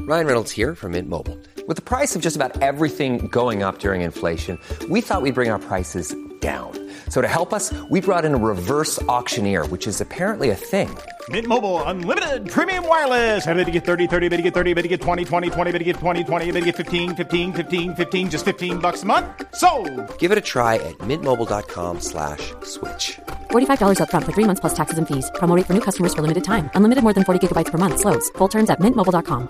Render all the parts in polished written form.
Ryan Reynolds here from Mint Mobile. With the price of just about everything going up during inflation, we thought we'd bring our prices down. So to help us, we brought in a reverse auctioneer, which is apparently a thing. Mint Mobile Unlimited Premium Wireless. How to get 30, 30, bit to get 30, bit to get 20, 20, 20, bit to get 20, 20, bit to get 15, 15, 15, 15, just $15 a month? Sold! Give it a try at mintmobile.com/switch. $45 up front for 3 months plus taxes and fees. Promo rate for new customers for limited time. Unlimited more than 40 gigabytes per month. Slows full terms at mintmobile.com.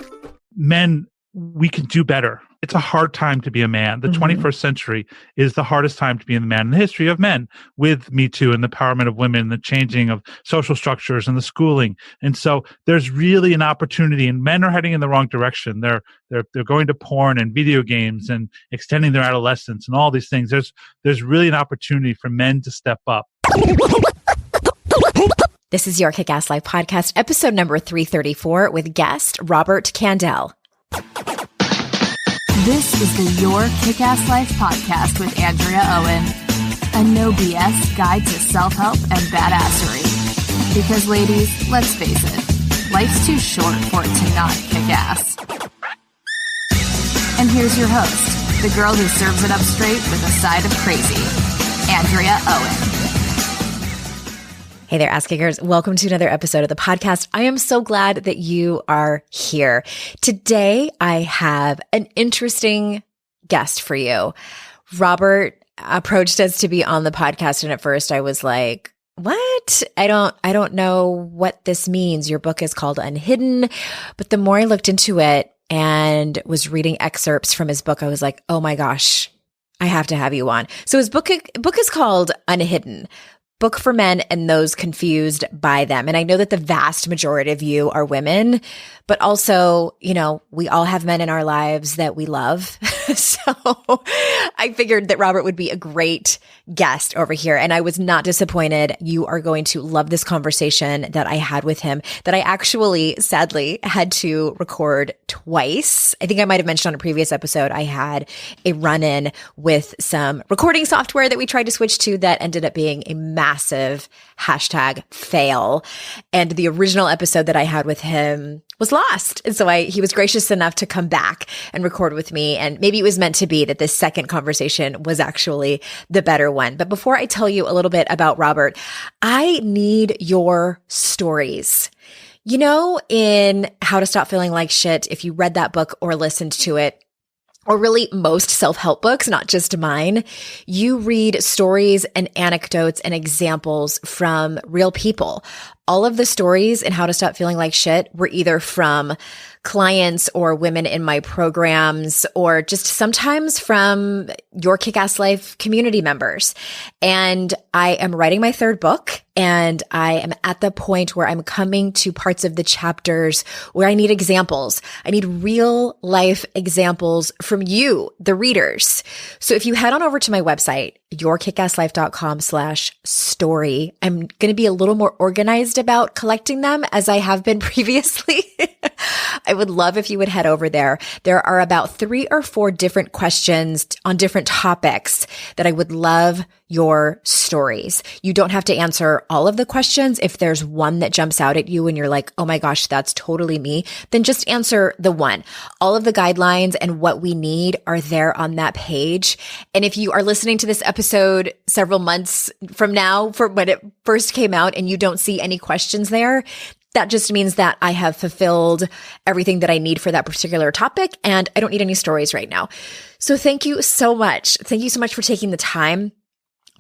Men, we can do better. It's a hard time to be a man. The 21st century is the hardest time to be a man in the history of men, with MeToo and the empowerment of women, the changing of social structures and the schooling. And so there's really an opportunity, and men are heading in the wrong direction. They're going to porn and video games and extending their adolescence and all these things. There's really an opportunity for men to step up. This is your Kick-Ass Life podcast, episode number 334 with guest Robert Kandell. This is the Your Kick-Ass Life podcast with Andrea Owen, a no BS guide to self-help and badassery. Because ladies, let's face it, life's too short for it to not kick ass. And here's your host, the girl who serves it up straight with a side of crazy, Andrea Owen. Hey there, ass kickers. Welcome to another episode of the podcast. I am so glad that you are here. Today, I have an interesting guest for you. Robert approached us to be on the podcast, and at first I was like, what? I don't know what this means. Your book is called UnHidden. But the more I looked into it and was reading excerpts from his book, I was like, oh my gosh, I have to have you on. So his book is called UnHidden. Book for men and those confused by them. And I know that the vast majority of you are women, but also, you know, we all have men in our lives that we love. So I figured that Robert would be a great guest over here. And I was not disappointed. You are going to love this conversation that I had with him, that I actually, sadly, had to record twice. I think I might have mentioned on a previous episode, I had a run-in with some recording software that we tried to switch to that ended up being a massive #fail. And the original episode that I had with him was lost. And so he was gracious enough to come back and record with me. And maybe it was meant to be that this second conversation was actually the better one. But before I tell you a little bit about Robert, I need your stories. You know, in How to Stop Feeling Like Shit, if you read that book or listened to it, or really most self-help books, not just mine, you read stories and anecdotes and examples from real people. All of the stories in How to Stop Feeling Like Shit were either from clients or women in my programs, or just sometimes from Your Kick-Ass Life community members. And I am writing my third book, and I am at the point where I'm coming to parts of the chapters where I need examples. I need real life examples from you, the readers. So if you head on over to my website, yourkickasslife.com/story, I'm going to be a little more organized about collecting them as I have been previously. I would love if you would head over there. There are about 3 or 4 different questions on different topics that I would love your stories. You don't have to answer all of the questions. If there's one that jumps out at you and you're like, oh my gosh, that's totally me, then just answer the one. All of the guidelines and what we need are there on that page. And if you are listening to this episode several months from now, for when it first came out, and you don't see any questions there, that just means that I have fulfilled everything that I need for that particular topic, and I don't need any stories right now. So thank you so much. Thank you so much for taking the time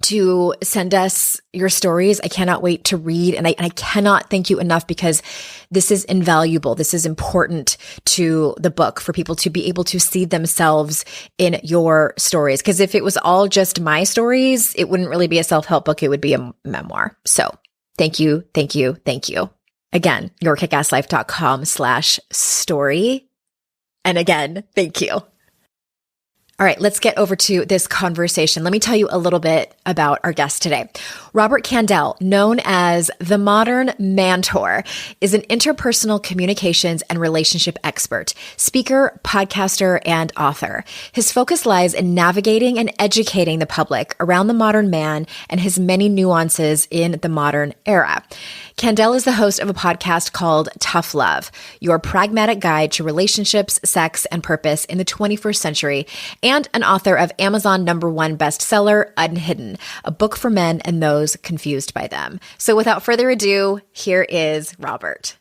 to send us your stories. I cannot wait to read, and I cannot thank you enough, because this is invaluable. This is important to the book, for people to be able to see themselves in your stories. Because if it was all just my stories, it wouldn't really be a self-help book. It would be a memoir. So thank you, thank you, thank you. Again, yourkickasslife.com/story. And again, thank you. All All right, let's get over to this conversation. Let me tell you a little bit about our guest today. Robert Kandell, known as the Modern Mantor, is an interpersonal communications and relationship expert, speaker, podcaster, and author. His focus lies in navigating and educating the public around the modern man and his many nuances in the modern era. Kandell is the host of a podcast called Tough Love, your pragmatic guide to relationships, sex, and purpose in the 21st century, and an author of Amazon #1 bestseller, Unhidden, a book for men and those confused by them. So without further ado, here is Robert.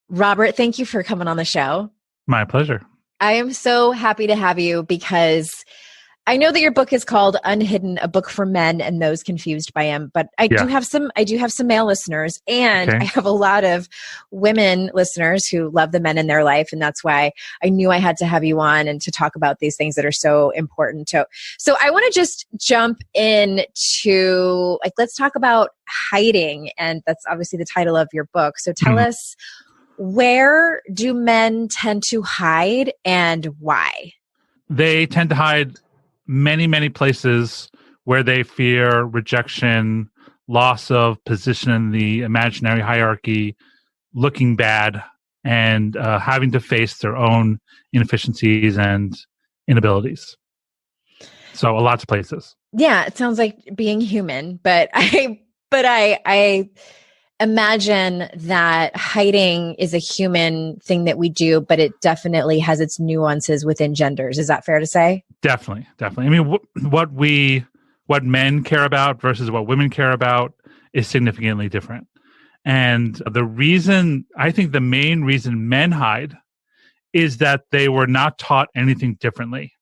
Robert, thank you for coming on the show. My pleasure. I am so happy to have you because I know that your book is called Unhidden, a book for men and those confused by him, but I do have some male listeners, and I have a lot of women listeners who love the men in their life. And that's why I knew I had to have you on and to talk about these things that are so important. So I want to just jump into, let's talk about hiding. And that's obviously the title of your book. So tell us, where do men tend to hide and why? They tend to hide many, many places where they fear rejection, loss of position in the imaginary hierarchy, looking bad, and having to face their own inefficiencies and inabilities. So lots of places. Yeah, it sounds like being human, but I imagine that hiding is a human thing that we do, but it definitely has its nuances within genders. Is that fair to say? Definitely. I mean, what men care about versus what women care about is significantly different. And I think the main reason men hide is that they were not taught anything differently.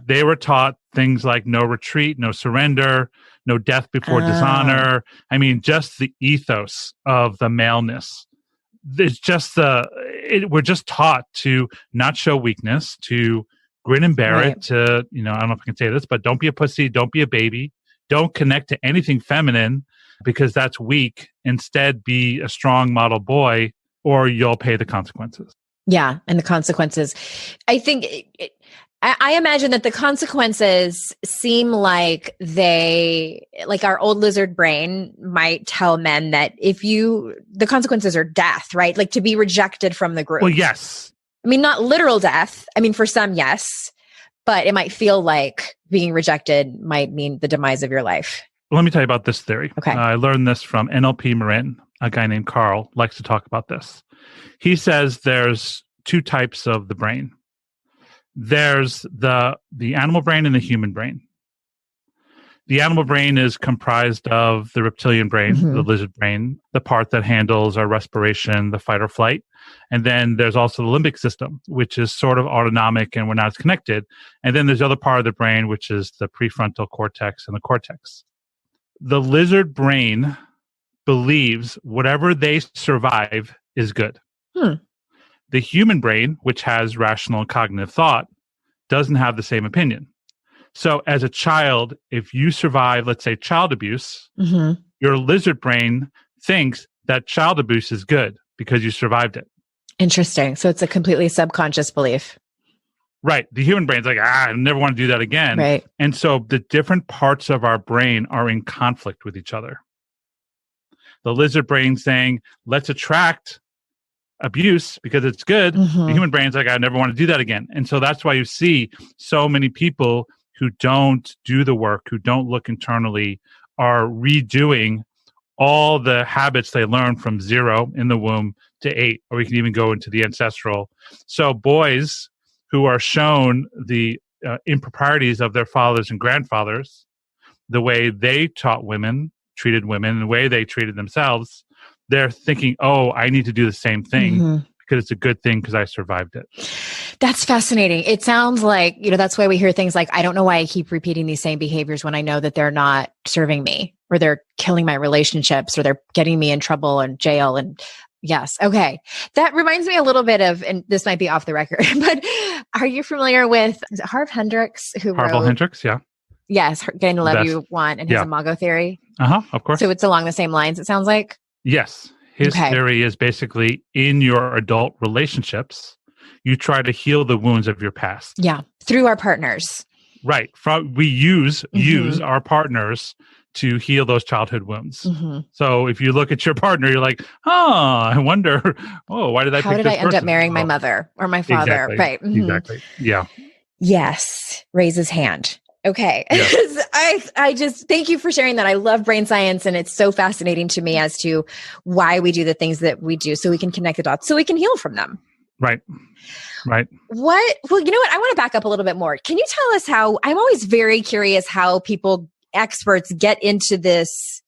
They were taught things like no retreat, no surrender, no death before dishonor. I mean, just the ethos of the maleness. It's just we're just taught to not show weakness, to grin and bear it, to, I don't know if I can say this, but don't be a pussy, don't be a baby, don't connect to anything feminine because that's weak. Instead, be a strong model boy or you'll pay the consequences. Yeah, and the consequences. I think I imagine that the consequences seem like our old lizard brain might tell men that the consequences are death, right? Like to be rejected from the group. Well, yes. I mean, not literal death. I mean, for some, yes, but it might feel like being rejected might mean the demise of your life. Let me tell you about this theory. Okay. I learned this from NLP Marin. A guy named Carl likes to talk about this. He says there's two types of the brain. There's the animal brain and the human brain. The animal brain is comprised of the reptilian brain, the lizard brain, the part that handles our respiration, the fight or flight. And then there's also the limbic system, which is sort of autonomic and we're not as connected. And then there's the other part of the brain, which is the prefrontal cortex and the cortex. The lizard brain believes whatever they survive is good. The human brain, which has rational and cognitive thought, doesn't have the same opinion. So as a child, if you survive, let's say, child abuse, your lizard brain thinks that child abuse is good because you survived it. Interesting. So it's a completely subconscious belief. Right. The human brain's like, I never want to do that again. Right. And so the different parts of our brain are in conflict with each other. The lizard brain saying, let's attract abuse because it's good. The human brain's like, I never want to do that again. And so that's why you see so many people who don't do the work, who don't look internally, are redoing all the habits they learned from 0 in the womb to 8, or we can even go into the ancestral. So boys who are shown the improprieties of their fathers and grandfathers, the way they taught women, treated women, the way they treated themselves, they're thinking, oh, I need to do the same thing because it's a good thing because I survived it. That's fascinating. It sounds like, that's why we hear things like, I don't know why I keep repeating these same behaviors when I know that they're not serving me, or they're killing my relationships, or they're getting me in trouble and jail. And yes. Okay. That reminds me a little bit of, and this might be off the record, but are you familiar with, is it Harv Hendricks who Harville wrote? Hendricks, yeah. Yes. Getting the Love You Want, and his imago theory. Of course. So it's along the same lines, it sounds like? Yes. His theory is basically in your adult relationships, you try to heal the wounds of your past. Yeah. Through our partners. Right. We use our partners to heal those childhood wounds. So if you look at your partner, you're like, I wonder, why did I How pick did this I end person? up marrying my mother or my father? Exactly. Right. Exactly. Yeah. Yes. Raise his hand. Okay. Yeah. I just thank you for sharing that. I love brain science, and it's so fascinating to me as to why we do the things that we do, so we can connect the dots, so we can heal from them. Right. Well, you know what? I want to back up a little bit more. Can you tell us how, I'm always very curious how experts get into this,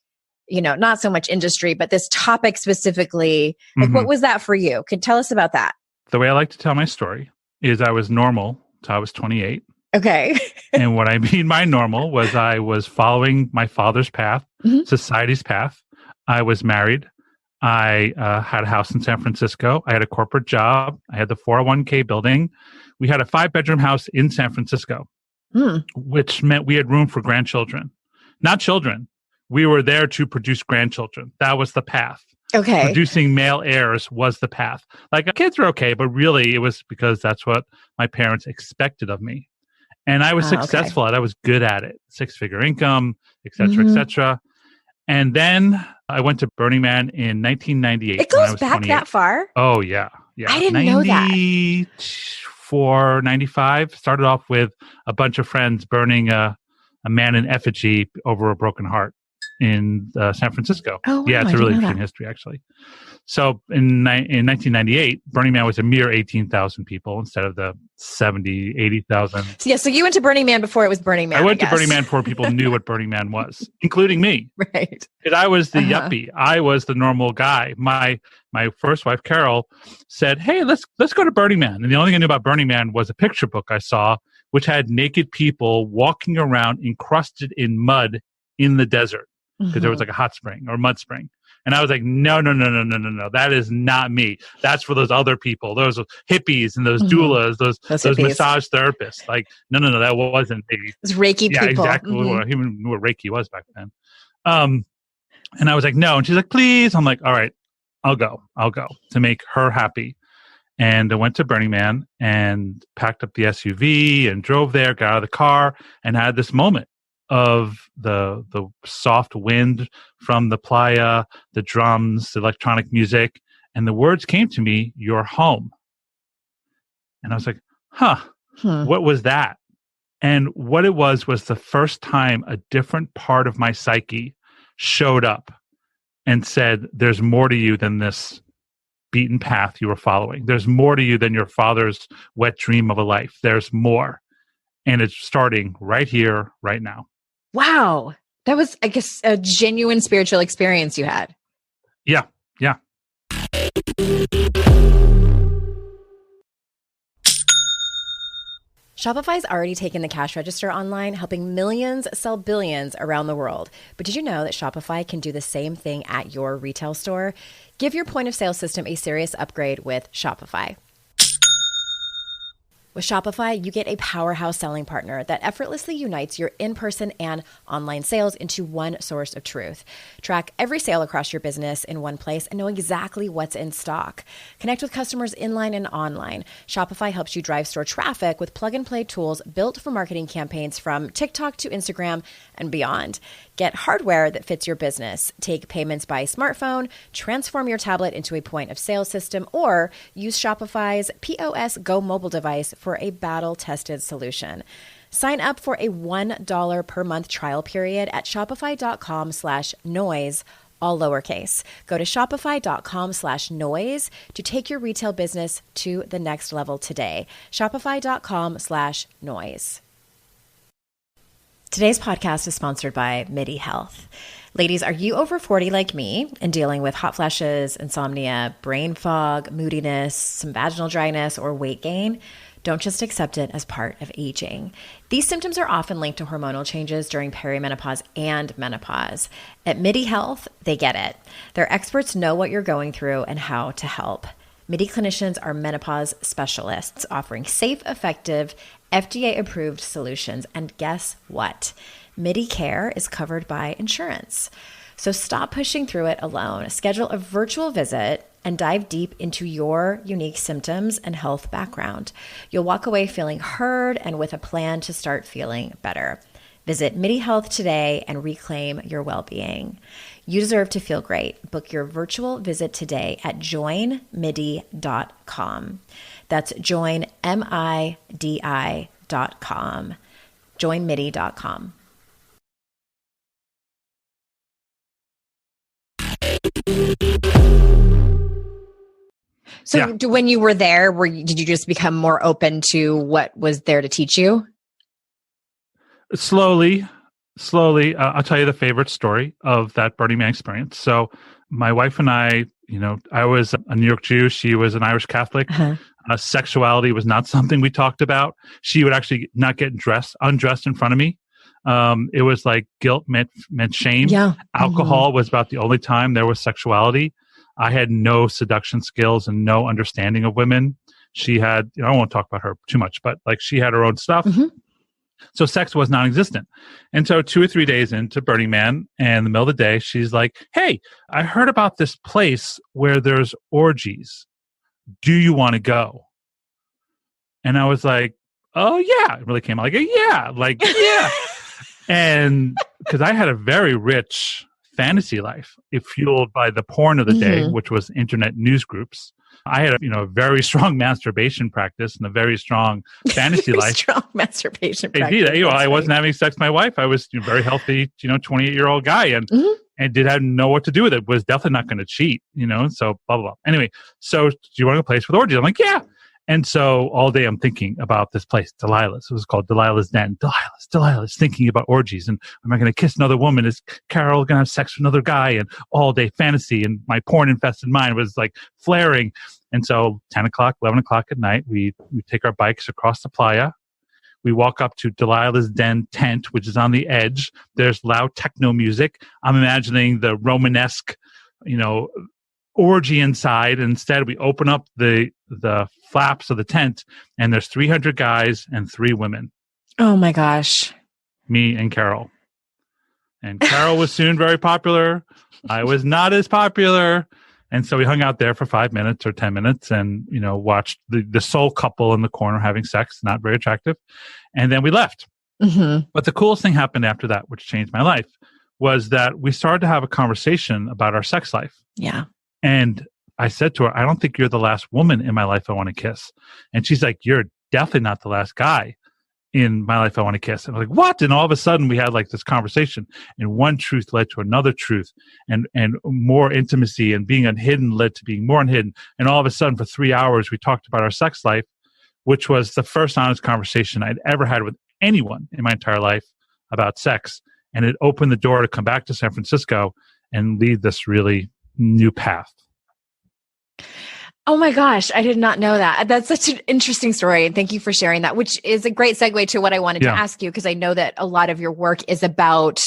not so much industry, but this topic specifically. Like, what was that for you? Can you tell us about that? The way I like to tell my story is I was normal till I was 28. Okay. And what I mean by normal was I was following my father's path, society's path. I was married. I had a house in San Francisco. I had a corporate job. I had the 401k building. We had a 5-bedroom house in San Francisco, which meant we had room for grandchildren. Not children. We were there to produce grandchildren. That was the path. Okay. Producing male heirs was the path. Like, kids are okay, but really it was because that's what my parents expected of me. And I was successful at it. I was good at it. 6-figure income, et cetera, et cetera. And then I went to Burning Man in 1998. It goes back 28. That far? Oh, yeah. Yeah. I didn't know that. 94, 95. Started off with a bunch of friends burning a man in effigy over a broken heart in San Francisco. Oh, wow. Yeah, it's a really interesting history, actually. So in 1998, Burning Man was a mere 18,000 people instead of the 70, 80,000. So you went to Burning Man before it was Burning Man. I went to Burning Man before people knew what Burning Man was, including me. Right. Because I was the yuppie. I was the normal guy. My first wife, Carol, said, "Hey, let's go to Burning Man." And the only thing I knew about Burning Man was a picture book I saw, which had naked people walking around encrusted in mud in the desert. Because there was like a hot spring or mud spring. And I was like, no. That is not me. That's for those other people, those hippies and those doulas, those massage therapists. Like, no, that wasn't me. It's Reiki people. Exactly. I even knew what Reiki was back then. And I was like, no. And she's like, please. I'm like, all right, I'll go to make her happy. And I went to Burning Man and packed up the SUV and drove there, got out of the car, and had this moment of the soft wind from the playa, the drums, the electronic music, and the words came to me, "You're home." And I was like, what was that? And what it was the first time a different part of my psyche showed up and said, there's more to you than this beaten path you were following. There's more to you than your father's wet dream of a life. There's more. And it's starting right here, right now. Wow. That was, I guess, a genuine spiritual experience you had. Yeah. Shopify's already taken the cash register online, helping millions sell billions around the world. But did you know that Shopify can do the same thing at your retail store? Give your point of sale system a serious upgrade with Shopify. With Shopify, you get a powerhouse selling partner that effortlessly unites your in-person and online sales into one source of truth. Track every sale across your business in one place and know exactly what's in stock. Connect with customers inline and online. Shopify helps you drive store traffic with plug-and-play tools built for marketing campaigns from TikTok to Instagram and beyond. Get hardware that fits your business. Take payments by smartphone, transform your tablet into a point of sale system, or use Shopify's POS Go mobile device for a battle-tested solution. Sign up for a $1 per month trial period at shopify.com/noise, all lowercase. Go to shopify.com/noise to take your retail business to the next level today. Shopify.com/noise. Today's podcast is sponsored by MIDI Health. Ladies, are you over 40 like me and dealing with hot flashes, insomnia, brain fog, moodiness, some vaginal dryness, or weight gain? Don't just accept it as part of aging. These symptoms are often linked to hormonal changes during perimenopause and menopause. At MIDI Health, they get it. Their experts know what you're going through and how to help. MIDI clinicians are menopause specialists offering safe, effective, FDA-approved solutions. And guess what? MIDI Care is covered by insurance. So stop pushing through it alone. Schedule a virtual visit and dive deep into your unique symptoms and health background. You'll walk away feeling heard and with a plan to start feeling better. Visit MIDI Health today and reclaim your well-being. You deserve to feel great. Book your virtual visit today at joinmidi.com. That's joinmidi.com. joinmidi.com. So when you were there, did you just become more open to what was there to teach you? Slowly. I'll tell you the favorite story of that Burning Man experience. So my wife and I, I was a New York Jew. She was an Irish Catholic. Sexuality was not something we talked about. She would actually not get undressed in front of me. It was like guilt meant shame. Yeah. Alcohol was about the only time there was sexuality. I had no seduction skills and no understanding of women. She had, I won't talk about her too much, but like she had her own stuff. So sex was non-existent. And so 2 or 3 days into Burning Man, and in the middle of the day, she's like, hey, I heard about this place where there's orgies. Do you want to go? And I was like, oh yeah. It really came out like, yeah. And because I had a very rich fantasy life, it fueled by the porn of the day, which was internet news groups. I had a very strong masturbation practice and a very strong fantasy life. Strong masturbation practice. I wasn't having sex with my wife. I was a very healthy, 28-year-old guy and didn't know what to do with it. Was definitely not going to cheat, so blah, blah, blah. Anyway, so do you want to go to a place with orgies? I'm like, yeah. And so all day I'm thinking about this place, Delilah's. It was called Delilah's Den. Delilah's thinking about orgies. And am I going to kiss another woman? Is Carol going to have sex with another guy? And all day fantasy. And my porn-infested mind was like flaring. And so 10 o'clock, 11 o'clock at night, we take our bikes across the playa. We walk up to Delilah's Den tent, which is on the edge. There's loud techno music. I'm imagining the Romanesque, orgy inside. Instead, we open up the flaps of the tent, and there's 300 guys and 3 women. Oh my gosh. Me and Carol. And Carol was soon very popular. I was not as popular. And so we hung out there for 5 minutes or 10 minutes and, watched the sole couple in the corner having sex, not very attractive. And then we left. But the coolest thing happened after that, which changed my life, was that we started to have a conversation about our sex life. Yeah. And I said to her, I don't think you're the last woman in my life I want to kiss. And she's like, you're definitely not the last guy in my life I want to kiss. And I'm like, what? And all of a sudden we had like this conversation, and one truth led to another truth, and more intimacy, and being unhidden led to being more unhidden. And all of a sudden for 3 hours, we talked about our sex life, which was the first honest conversation I'd ever had with anyone in my entire life about sex. And it opened the door to come back to San Francisco and lead this really new path. Oh my gosh, I did not know that. That's such an interesting story. And thank you for sharing that, which is a great segue to what I wanted to ask you, because I know that a lot of your work is about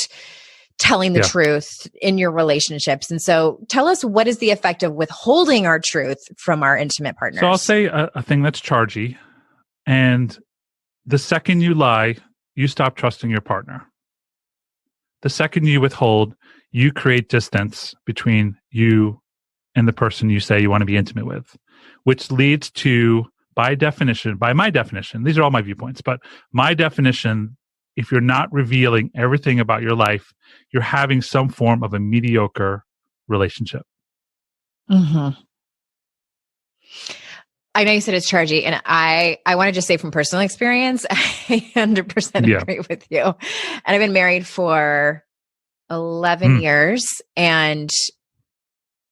telling the truth in your relationships. And so tell us, what is the effect of withholding our truth from our intimate partners? So I'll say a thing that's chargy. And the second you lie, you stop trusting your partner. The second you withhold, you create distance between you and the person you say you want to be intimate with, which leads to, by my definition, these are all my viewpoints, but my definition, if you're not revealing everything about your life, you're having some form of a mediocre relationship. I know you said it's chargy, and I want to just say from personal experience, I 100% agree with you. And I've been married for 11 years, and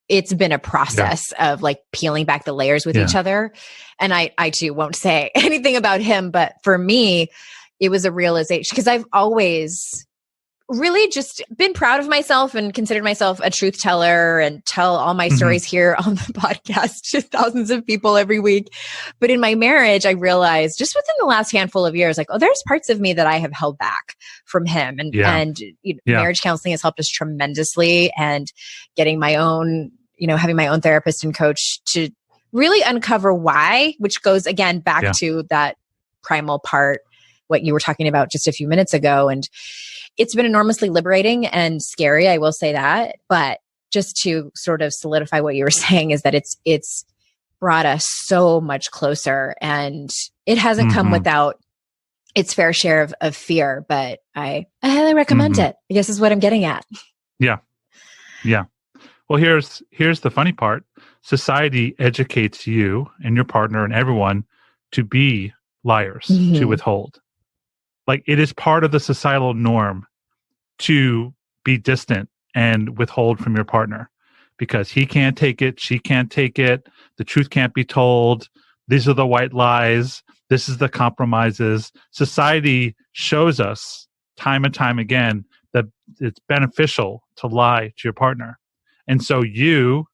it's been a process of like peeling back the layers with each other. And I too won't say anything about him, but for me, it was a realization, because I've always really just been proud of myself and considered myself a truth teller and tell all my stories here on the podcast to thousands of people every week. But in my marriage, I realized just within the last handful of years, like, oh, there's parts of me that I have held back from him. And, marriage counseling has helped us tremendously, and getting my own, having my own therapist and coach to really uncover why, which goes again back to that primal part, what you were talking about just a few minutes ago. And it's been enormously liberating and scary, I will say that. But just to sort of solidify what you were saying is that it's brought us so much closer, and it hasn't come without its fair share of fear, but I highly recommend it, I guess is what I'm getting at. Yeah. Yeah. Well, here's the funny part. Society educates you and your partner and everyone to be liars, to withhold. Like, it is part of the societal norm to be distant and withhold from your partner because he can't take it, she can't take it, the truth can't be told, these are the white lies, this is the compromises. Society shows us time and time again that it's beneficial to lie to your partner. And so you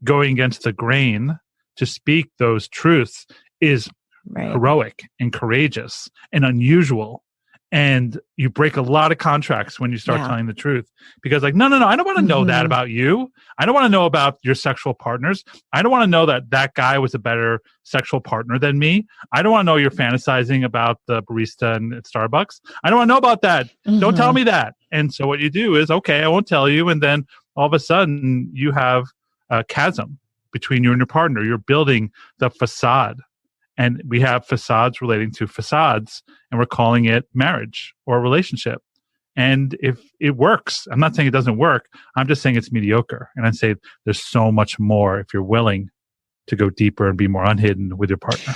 going against the grain to speak those truths is heroic and courageous and unusual. And you break a lot of contracts when you start telling the truth because like, no, I don't want to know that about you. I don't want to know about your sexual partners. I don't want to know that guy was a better sexual partner than me. I don't want to know you're fantasizing about the barista at Starbucks. I don't want to know about that. Don't tell me that. And so what you do is, okay, I won't tell you. And then all of a sudden you have a chasm between you and your partner. You're building the facade. And we have facades relating to facades, and we're calling it marriage or relationship. And if it works, I'm not saying it doesn't work. I'm just saying it's mediocre. And I'd say there's so much more if you're willing to go deeper and be more unhidden with your partner.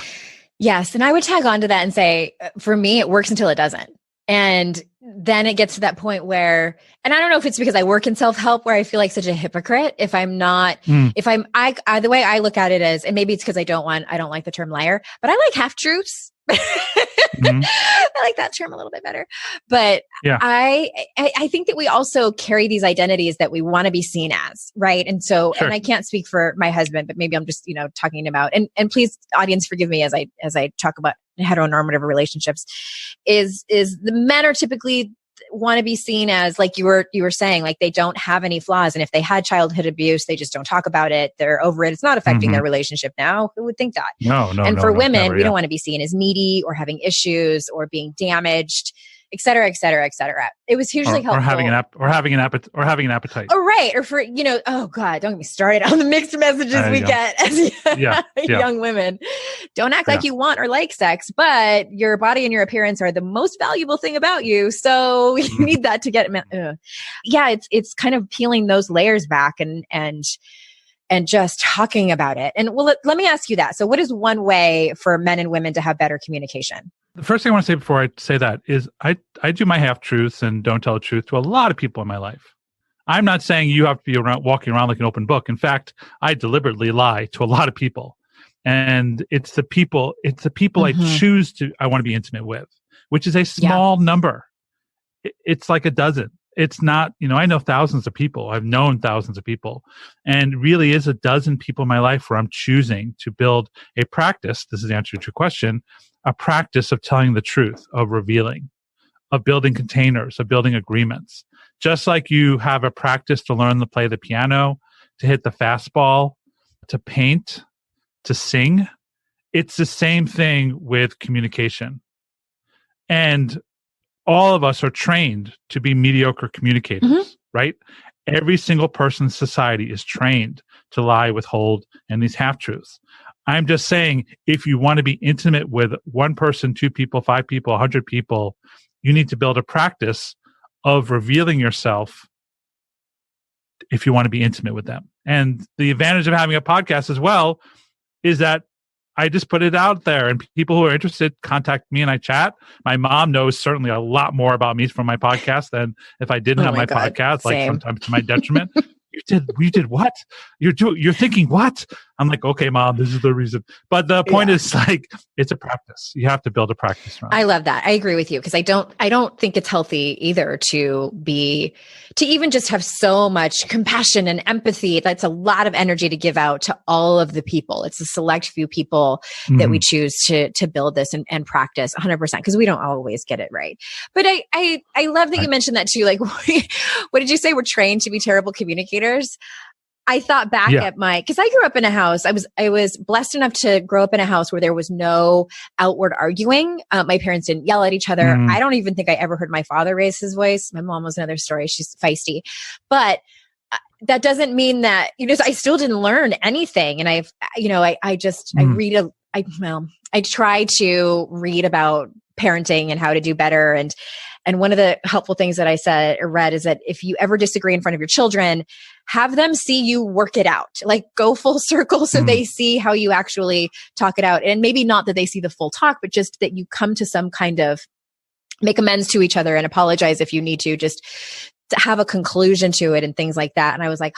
Yes. And I would tag on to that and say, for me, it works until it doesn't. And then it gets to that point where, and I don't know if it's because I work in self-help where I feel like such a hypocrite. If I'm not, the way I look at it is, and maybe it's because I don't like the term liar, but I like half truths. I like that term a little bit better. But I think that we also carry these identities that we want to be seen as, right? And so, and I can't speak for my husband, but maybe I'm just, talking about, and please, audience, forgive me as I talk about heteronormative relationships, is the men are typically want to be seen as, like you were saying, like they don't have any flaws. And if they had childhood abuse, they just don't talk about it. They're over it. It's not affecting their relationship now. Who would think that? No. And for women, never, we don't want to be seen as needy or having issues or being damaged, et cetera, et cetera, et cetera. It was hugely helpful. Or having an appetite. Oh, right. Or for, oh God, don't get me started on the mixed messages we get as young women. Don't act like you want or like sex, but your body and your appearance are the most valuable thing about you. So you need that to get, it's kind of peeling those layers back and just talking about it. And well, let me ask you that. So what is one way for men and women to have better communication? The first thing I want to say before I say that is I do my half-truths and don't tell the truth to a lot of people in my life. I'm not saying you have to be walking around like an open book. In fact, I deliberately lie to a lot of people. And it's the people I choose I want to be intimate with, which is a small number. It's like a dozen. It's not, I know thousands of people. I've known thousands of people. And really is a dozen people in my life where I'm choosing to build a practice. This is the answer to your question. A practice of telling the truth, of revealing, of building containers, of building agreements. Just like you have a practice to learn to play the piano, to hit the fastball, to paint, to sing. It's the same thing with communication. And all of us are trained to be mediocre communicators, right? Every single person in society is trained to lie, withhold, and these half-truths. I'm just saying, if you want to be intimate with one person, 2 people, 5 people, 100 people, you need to build a practice of revealing yourself if you want to be intimate with them. And the advantage of having a podcast as well is that I just put it out there and people who are interested contact me and I chat. My mom knows certainly a lot more about me from my podcast than if I didn't have my podcast, like sometimes to my detriment. You did what? You're thinking what? I'm like, okay, Mom, this is the reason. But the point is, like, it's a practice. You have to build a practice around it. I love that. I agree with you because I don't think it's healthy either to even just have so much compassion and empathy. That's a lot of energy to give out to all of the people. It's a select few people that we choose to build this and practice 100% because we don't always get it right. But I love that you mentioned that too. Like, what did you say? We're trained to be terrible communicators. I thought back at because I grew up in a house. I was blessed enough to grow up in a house where there was no outward arguing. My parents didn't yell at each other. I don't even think I ever heard my father raise his voice. My mom was another story. She's feisty, but that doesn't mean that, I still didn't learn anything. And I try to read about parenting and how to do better. And one of the helpful things that I read is that if you ever disagree in front of your children, have them see you work it out, like go full circle so they see how you actually talk it out. And maybe not that they see the full talk, but just that you come to some kind of make amends to each other and apologize if you need to, just to have a conclusion to it and things like that. And I was like,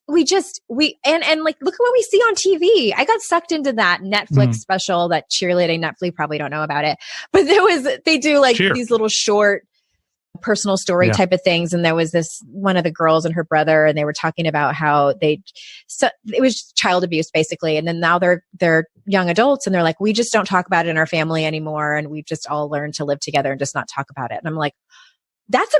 and like, look at what we see on TV. I got sucked into that Netflix special, that cheerleading Netflix, probably don't know about it, but they do like these little short personal story type of things. And there was one of the girls and her brother, and they were talking about how it was child abuse basically. And then now they're young adults and they're like, we just don't talk about it in our family anymore. And we've just all learned to live together and just not talk about it. And I'm like, that's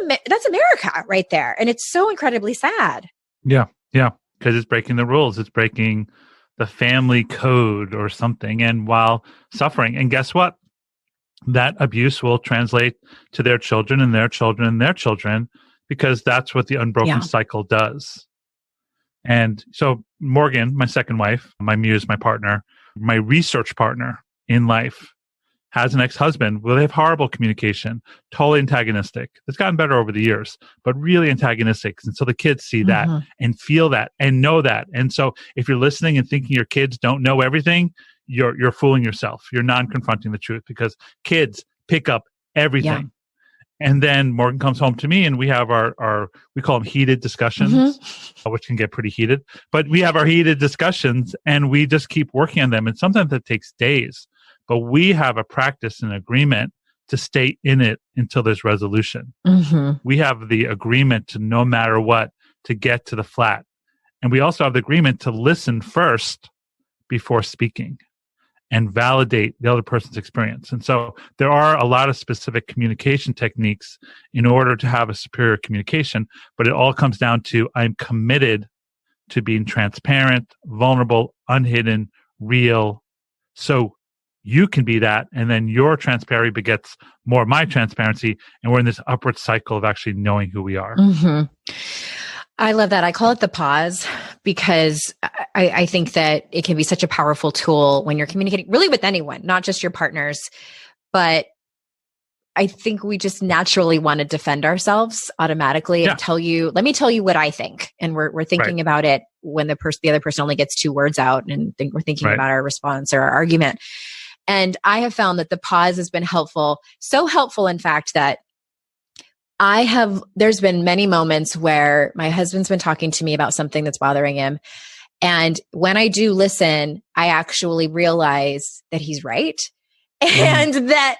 America right there. And it's so incredibly sad. Yeah. Yeah. Because it's breaking the rules. It's breaking the family code or something. And while suffering, and guess what? That abuse will translate to their children and their children and their children, because that's what the unbroken cycle does. And so Morgan, my second wife, my muse, my partner, my research partner in life, has an ex-husband. Well, they have horrible communication, totally antagonistic. It's gotten better over the years, but really antagonistic. And so the kids see that and feel that and know that. And so if you're listening and thinking your kids don't know everything, you're fooling yourself. You're non-confronting the truth, because kids pick up everything. Yeah. And then Morgan comes home to me and we have our we call them heated discussions, which can get pretty heated, but we have our heated discussions and we just keep working on them. And sometimes that takes days. But we have a practice and agreement to stay in it until there's resolution. We have the agreement to, no matter what, to get to the flat. And we also have the agreement to listen first before speaking and validate the other person's experience. And so there are a lot of specific communication techniques in order to have a superior communication, but it all comes down to, I'm committed to being transparent, vulnerable, unhidden, real. So you can be that, and then your transparency begets more of my transparency, and we're in this upward cycle of actually knowing who we are. I love that. I call it the pause, because I think that it can be such a powerful tool when you're communicating really with anyone, not just your partners. But I think we just naturally want to defend ourselves automatically and let me tell you what I think. And we're thinking about it when the other person only gets two words out, and we're thinking about our response or our argument. And I have found that the pause has been helpful. So helpful, in fact, that there's been many moments where my husband's been talking to me about something that's bothering him. And when I do listen, I actually realize that he's right. And that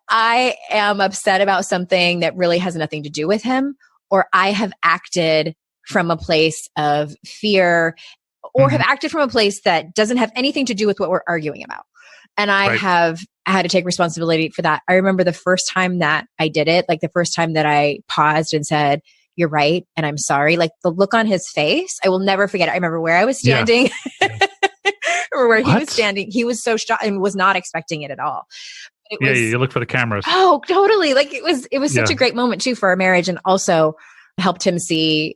I am upset about something that really has nothing to do with him, or I have acted from a place of fear, or have acted from a place that doesn't have anything to do with what we're arguing about. And I have had to take responsibility for that. I remember the first time that I did it, like the first time that I paused and said, "You're right, and I'm sorry." Like the look on his face, I will never forget it. I remember where I was standing, or where he was standing. He was so shocked and was not expecting it at all. You look for the cameras. Oh, totally. Like it was such a great moment too for our marriage, and also helped him see,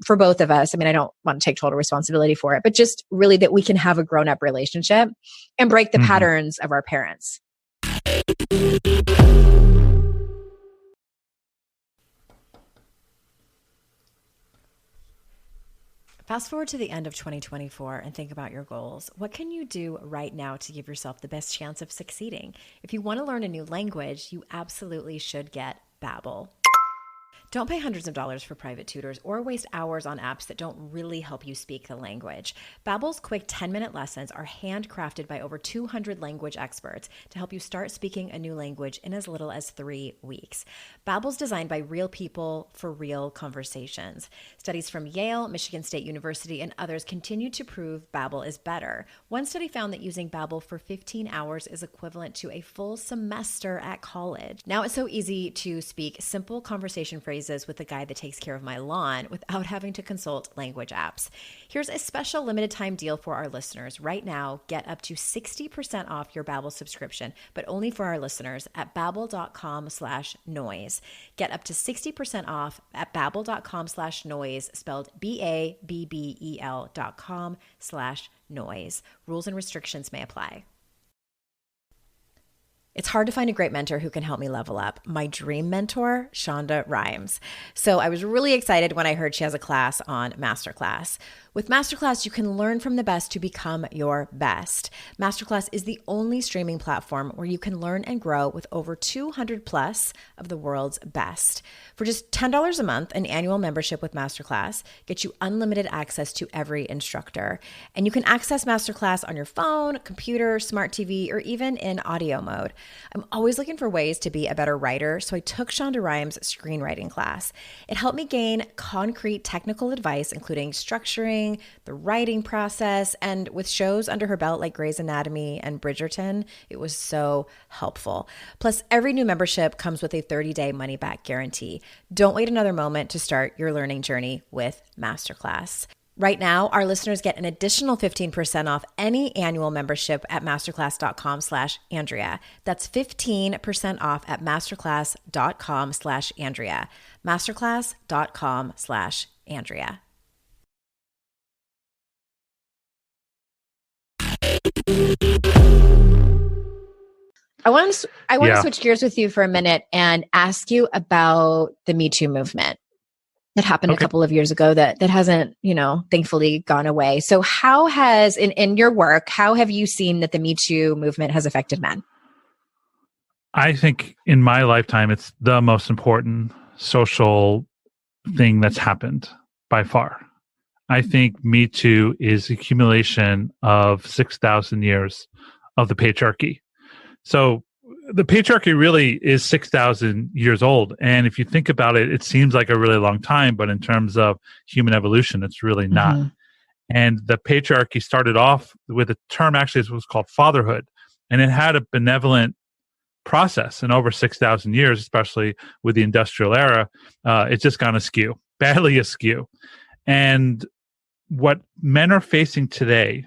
for both of us. I mean, I don't want to take total responsibility for it, but just really that we can have a grown-up relationship and break the patterns of our parents. Fast forward to the end of 2024 and think about your goals. What can you do right now to give yourself the best chance of succeeding? If you want to learn a new language, you absolutely should get Babbel. Don't pay hundreds of dollars for private tutors or waste hours on apps that don't really help you speak the language. Babbel's quick 10-minute lessons are handcrafted by over 200 language experts to help you start speaking a new language in as little as 3 weeks. Babbel's designed by real people for real conversations. Studies from Yale, Michigan State University, and others continue to prove Babbel is better. One study found that using Babbel for 15 hours is equivalent to a full semester at college. Now it's so easy to speak simple conversation phrases phrases with the guy that takes care of my lawn without having to consult language apps. Here's a special limited time deal for our listeners. Right now, get up to 60% off your Babbel subscription, but only for our listeners at babbel.com/noise. Get up to 60% off at babbel.com/noise, spelled BABBEL.com/noise. Rules and restrictions may apply. It's hard to find a great mentor who can help me level up. My dream mentor, Shonda Rhimes. So I was really excited when I heard she has a class on Masterclass. With Masterclass, you can learn from the best to become your best. Masterclass is the only streaming platform where you can learn and grow with over 200 plus of the world's best. For just $10 a month, an annual membership with Masterclass gets you unlimited access to every instructor. And you can access Masterclass on your phone, computer, smart TV, or even in audio mode. I'm always looking for ways to be a better writer, so I took Shonda Rhimes' screenwriting class. It helped me gain concrete technical advice, including structuring, the writing process, and with shows under her belt like Grey's Anatomy and Bridgerton, it was so helpful. Plus, every new membership comes with a 30-day money-back guarantee. Don't wait another moment to start your learning journey with Masterclass. Right now, our listeners get an additional 15% off any annual membership at masterclass.com/Andrea. That's 15% off at masterclass.com/Andrea. Masterclass.com/Andrea. I want to switch gears with you for a minute and ask you about the MeToo movement that happened a couple of years ago that hasn't, thankfully gone away. So how has, in your work, how have you seen that the MeToo movement has affected men? I think in my lifetime, it's the most important social thing that's happened by far. I think MeToo is accumulation of 6,000 years of the patriarchy. So the patriarchy really is 6,000 years old. And if you think about it, it seems like a really long time, but in terms of human evolution, it's really not. Mm-hmm. And the patriarchy started off with a term, actually, it was called fatherhood. And it had a benevolent process. And over 6,000 years, especially with the industrial era, it's just gone askew, badly askew. And what men are facing today,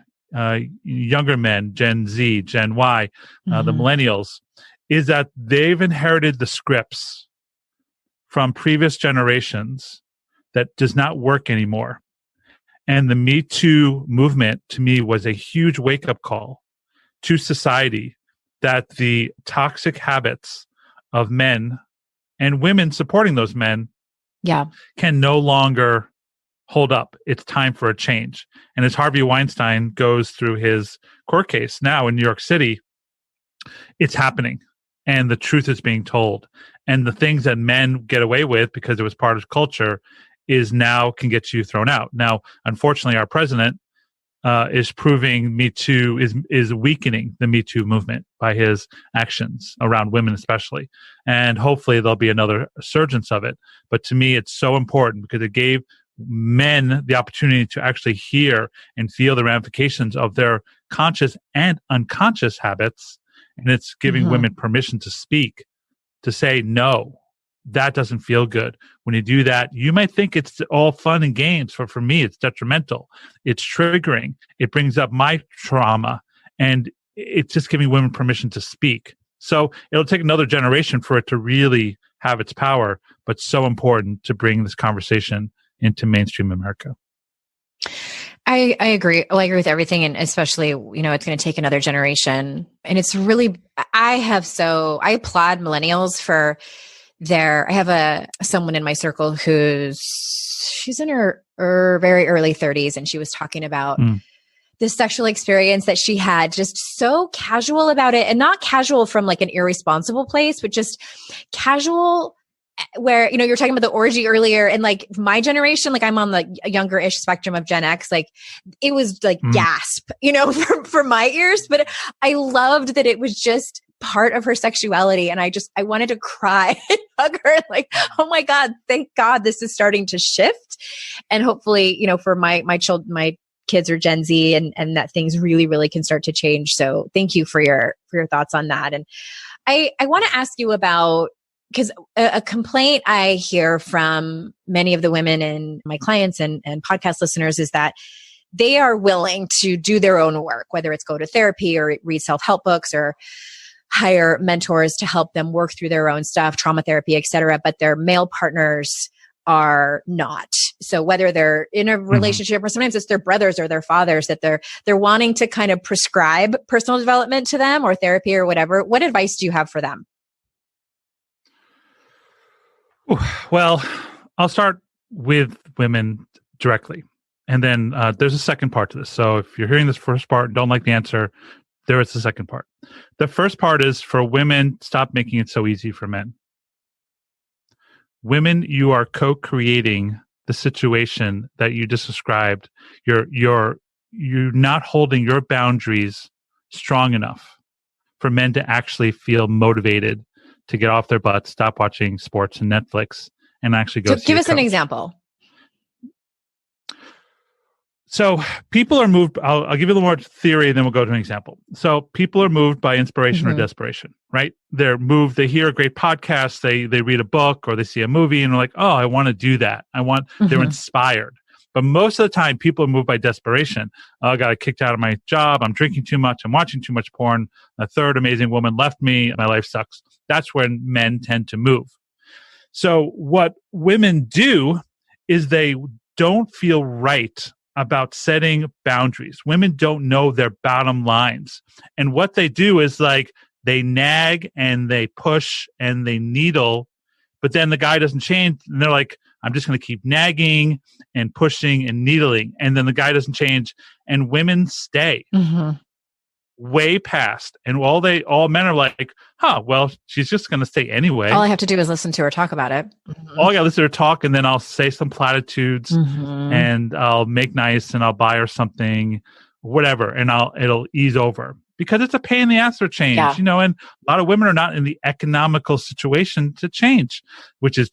younger men, Gen Z, Gen Y, the millennials, is that they've inherited the scripts from previous generations that does not work anymore. And the Me Too movement, to me, was a huge wake-up call to society that the toxic habits of men and women supporting those men can no longer hold up. It's time for a change. And as Harvey Weinstein goes through his court case now in New York City, it's happening. And the truth is being told. And the things that men get away with because it was part of culture is now can get you thrown out. Now, unfortunately, our president is proving Me Too is weakening the Me Too movement by his actions around women especially. And hopefully there'll be another resurgence of it. But to me, it's so important because it gave men the opportunity to actually hear and feel the ramifications of their conscious and unconscious habits. And it's giving women permission to speak, to say, no, that doesn't feel good. When you do that, you might think it's all fun and games. For me, it's detrimental. It's triggering. It brings up my trauma. And it's just giving women permission to speak. So it'll take another generation for it to really have its power, but so important to bring this conversation into mainstream America. I agree. Well, I agree with everything. And especially, it's going to take another generation. And it's really, I applaud millennials for I have someone in my circle she's in her very early 30s. And she was talking about this sexual experience that she had, just so casual about it, and not casual from like an irresponsible place, but just casual where, you're talking about the orgy earlier, and like my generation, like I'm on the younger-ish spectrum of Gen X, like it was like gasp, for my ears, but I loved that it was just part of her sexuality. And I wanted to cry and hug her, like, oh my God, thank God this is starting to shift. And hopefully, for my kids are Gen Z and that things really, really can start to change. So thank you for your thoughts on that. And I want to ask you about because a complaint I hear from many of the women and my clients and podcast listeners is that they are willing to do their own work, whether it's go to therapy or read self-help books or hire mentors to help them work through their own stuff, trauma therapy, et cetera, but their male partners are not. So whether they're in a relationship or sometimes it's their brothers or their fathers that they're wanting to kind of prescribe personal development to them or therapy or whatever. What advice do you have for them? Well, I'll start with women directly. And then there's a second part to this. So if you're hearing this first part and don't like the answer, there is the second part. The first part is for women, stop making it so easy for men. Women, you are co-creating the situation that you just described. You're not holding your boundaries strong enough for men to actually feel motivated to get off their butts, stop watching sports and Netflix, and actually go see a coach. Give us an example. So people are moved, I'll give you a little more theory and then we'll go to an example. So people are moved by inspiration or desperation, right? They're moved, they hear a great podcast, they read a book or they see a movie and they're like, oh, I want to do that. They're inspired. But most of the time people are moved by desperation. I got kicked out of my job. I'm drinking too much. I'm watching too much porn. A third amazing woman left me. My life sucks. That's when men tend to move. So what women do is they don't feel right about setting boundaries. Women don't know their bottom lines. And what they do is like they nag and they push and they needle, but then the guy doesn't change. And they're like, I'm just going to keep nagging and pushing and needling. And then the guy doesn't change. And women stay way past. And all men are like, well, she's just going to stay anyway. All I have to do is listen to her talk about it. All I got to listen to her talk, and then I'll say some platitudes and I'll make nice and I'll buy her something, whatever. And it'll ease over because it's a pain in the ass to change, and a lot of women are not in the economical situation to change, which is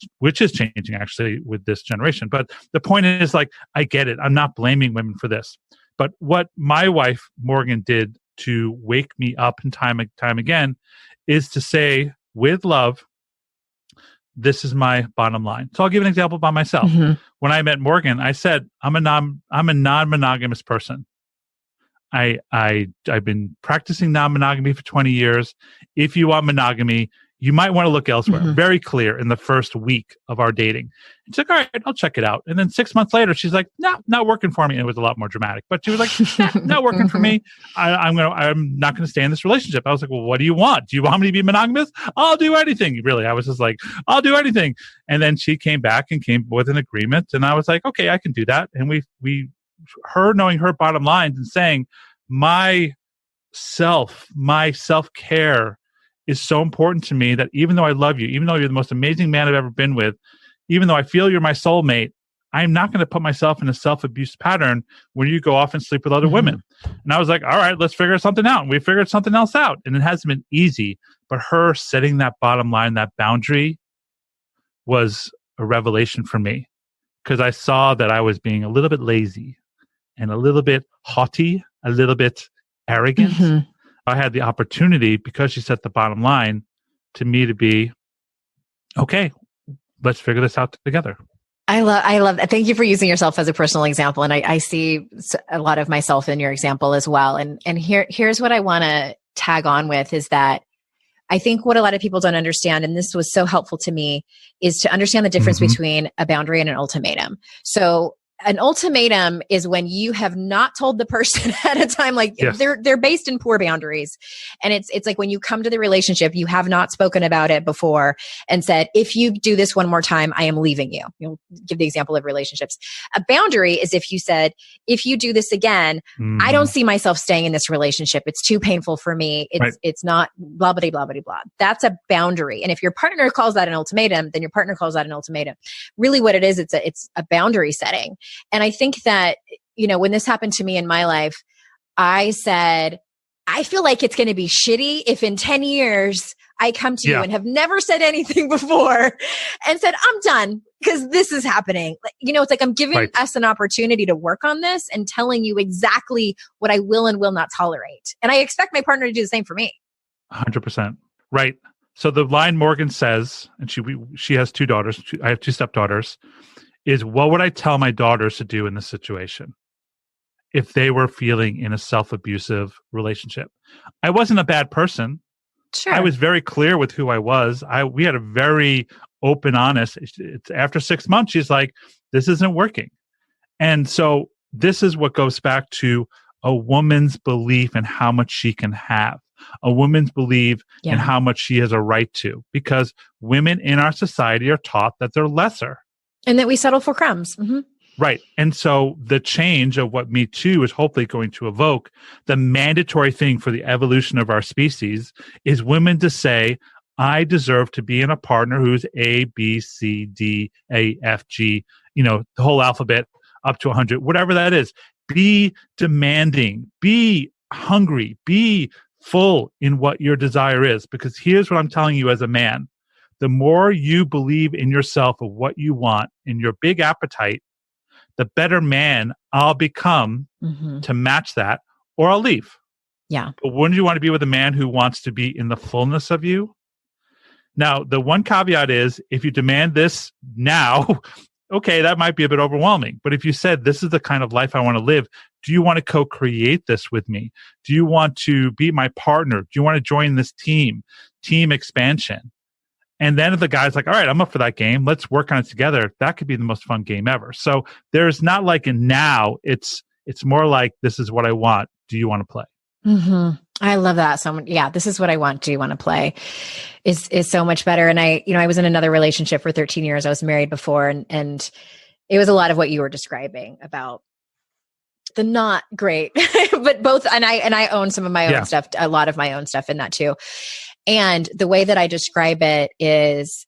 changing actually with this generation. But the point is, like, I get it. I'm not blaming women for this. But what my wife, Morgan, did to wake me up in time again is to say, with love, this is my bottom line. So I'll give an example by myself. When I met Morgan, I said, I'm a non-monogamous person. I've been practicing non-monogamy for 20 years. If you want monogamy, you might want to look elsewhere. Very clear in the first week of our dating. She's like, all right, I'll check it out. And then 6 months later, she's like, no, not working for me. And it was a lot more dramatic, but she was like, not working for me. I'm not going to stay in this relationship. I was like, well, what do you want? Do you want me to be monogamous? I'll do anything. Really. I was just like, I'll do anything. And then she came back and came with an agreement. And I was like, okay, I can do that. And her knowing her bottom lines and saying, my self-care is so important to me that even though I love you, even though you're the most amazing man I've ever been with, even though I feel you're my soulmate, I'm not going to put myself in a self-abuse pattern when you go off and sleep with other women. And I was like, all right, let's figure something out. And we figured something else out. And it hasn't been easy, but her setting that bottom line, that boundary, was a revelation for me because I saw that I was being a little bit lazy and a little bit haughty, a little bit arrogant. I had the opportunity, because she set the bottom line, to me to be, okay, let's figure this out together. I love that. Thank you for using yourself as a personal example. And I see a lot of myself in your example as well. And here's what I want to tag on with is that I think what a lot of people don't understand, and this was so helpful to me, is to understand the difference between a boundary and an ultimatum. So an ultimatum is when you have not told the person at a time, like they're based in poor boundaries. And it's like when you come to the relationship, you have not spoken about it before and said, if you do this one more time, I am leaving you. You'll give the example of relationships. A boundary is if you said, if you do this again, I don't see myself staying in this relationship. It's too painful for me. It's not blah, blah, blah, blah, blah. That's a boundary. And if your partner calls that an ultimatum, then your partner calls that an ultimatum. Really what it is, it's a boundary setting. And I think that, when this happened to me in my life, I said, I feel like it's going to be shitty if in 10 years I come to you and have never said anything before and said, I'm done because this is happening. It's like I'm giving us an opportunity to work on this and telling you exactly what I will and will not tolerate. And I expect my partner to do the same for me. 100%. Right. So the line Morgan says, and she has 2 daughters. I have 2 stepdaughters. Is what would I tell my daughters to do in this situation if they were feeling in a self-abusive relationship? I wasn't a bad person. Sure. I was very clear with who I was. We had a very open, honest. After 6 months, she's like, "This isn't working," and so this is what goes back to a woman's belief in how much she can have. A woman's belief in how much she has a right to, because women in our society are taught that they're lesser. And that we settle for crumbs. Mm-hmm. Right. And so the change of what MeToo is hopefully going to evoke, the mandatory thing for the evolution of our species is women to say, I deserve to be in a partner who's A, B, C, D, A, F, G, the whole alphabet up to 100, whatever that is. Be demanding, be hungry, be full in what your desire is. Because here's what I'm telling you as a man. The more you believe in yourself of what you want in your big appetite, the better man I'll become to match that, or I'll leave. Yeah. But wouldn't you want to be with a man who wants to be in the fullness of you? Now, the one caveat is if you demand this now, okay, that might be a bit overwhelming. But if you said, this is the kind of life I want to live, do you want to co-create this with me? Do you want to be my partner? Do you want to join this team expansion? And then if the guy's like, all right, I'm up for that game, let's work on it together, that could be the most fun game ever. So there's not like a now, it's more like, this is what I want. Do you want to play? Mm-hmm. I love that. This is what I want. Do you want to play? Is so much better. And I was in another relationship for 13 years. I was married before, and it was a lot of what you were describing about the not great, but both. And I own some of my own stuff, a lot of my own stuff in that too. And the way that I describe it is,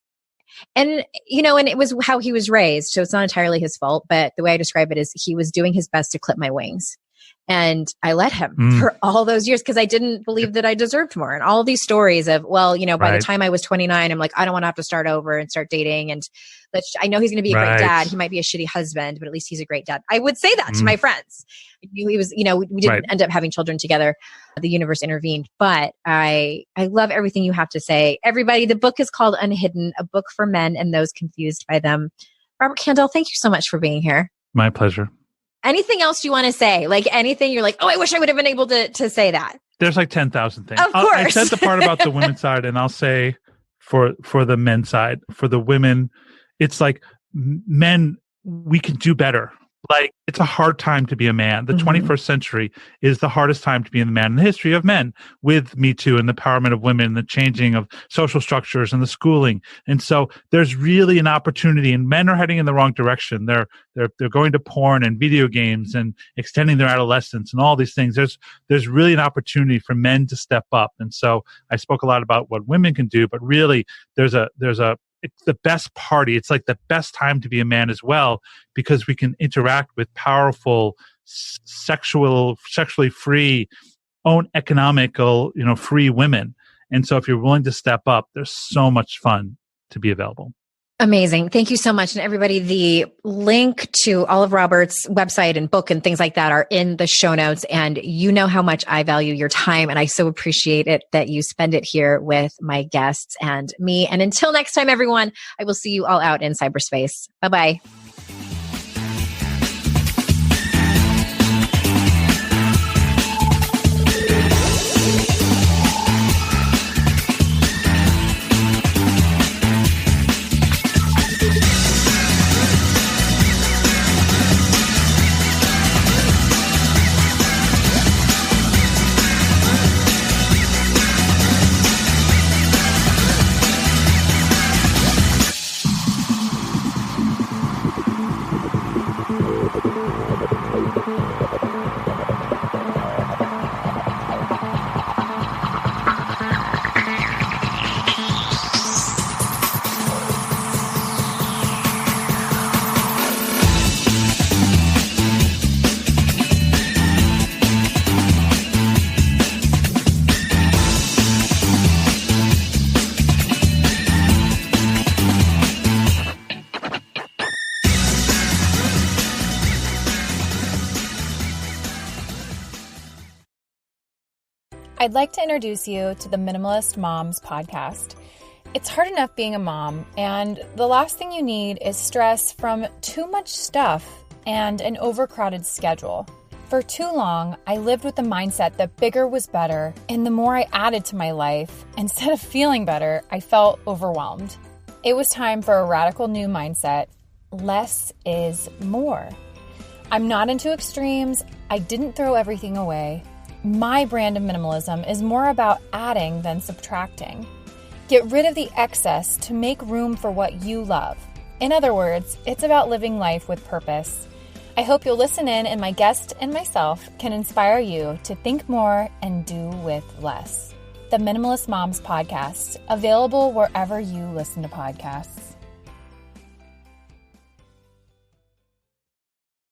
and it was how he was raised. So it's not entirely his fault, but the way I describe it is he was doing his best to clip my wings. And I let him for all those years because I didn't believe that I deserved more. And all these stories of, by the time I was 29, I'm like, I don't want to have to start over and start dating. And I know he's going to be a great dad. He might be a shitty husband, but at least he's a great dad. I would say that to my friends. I knew he was, we didn't end up having children together. The universe intervened. But I love everything you have to say. Everybody, the book is called Unhidden, a book for men and those confused by them. Robert Kandell, thank you so much for being here. My pleasure. Anything else you want to say? Like anything you're like, oh, I wish I would have been able to say that. There's like 10,000 things. Of course. I said the part about the women's side, and I'll say for the men's side, for the women, it's like men, we can do better. Like it's a hard time to be a man. The 21st century is the hardest time to be a man in the history of men, with MeToo and the empowerment of women, the changing of social structures and the schooling. And so there's really an opportunity, and men are heading in the wrong direction. They're going to porn and video games and extending their adolescence and all these things. There's really an opportunity for men to step up. And so I spoke a lot about what women can do, but really it's the best party. It's like the best time to be a man as well, because we can interact with powerful, sexually free, own economical, free women. And so if you're willing to step up, there's so much fun to be available. Amazing. Thank you so much. And everybody, the link to all of Robert's website and book and things like that are in the show notes. And you know how much I value your time. And I so appreciate it that you spend it here with my guests and me. And until next time, everyone, I will see you all out in cyberspace. Bye-bye. I'd like to introduce you to the Minimalist Moms podcast. It's hard enough being a mom, and the last thing you need is stress from too much stuff and an overcrowded schedule. For too long, I lived with the mindset that bigger was better, and the more I added to my life, instead of feeling better, I felt overwhelmed. It was time for a radical new mindset. Less is more. I'm not into extremes. I didn't throw everything away. My brand of minimalism is more about adding than subtracting. Get rid of the excess to make room for what you love. In other words, it's about living life with purpose. I hope you'll listen in, and my guest and myself can inspire you to think more and do with less. The Minimalist Moms podcast, available wherever you listen to podcasts.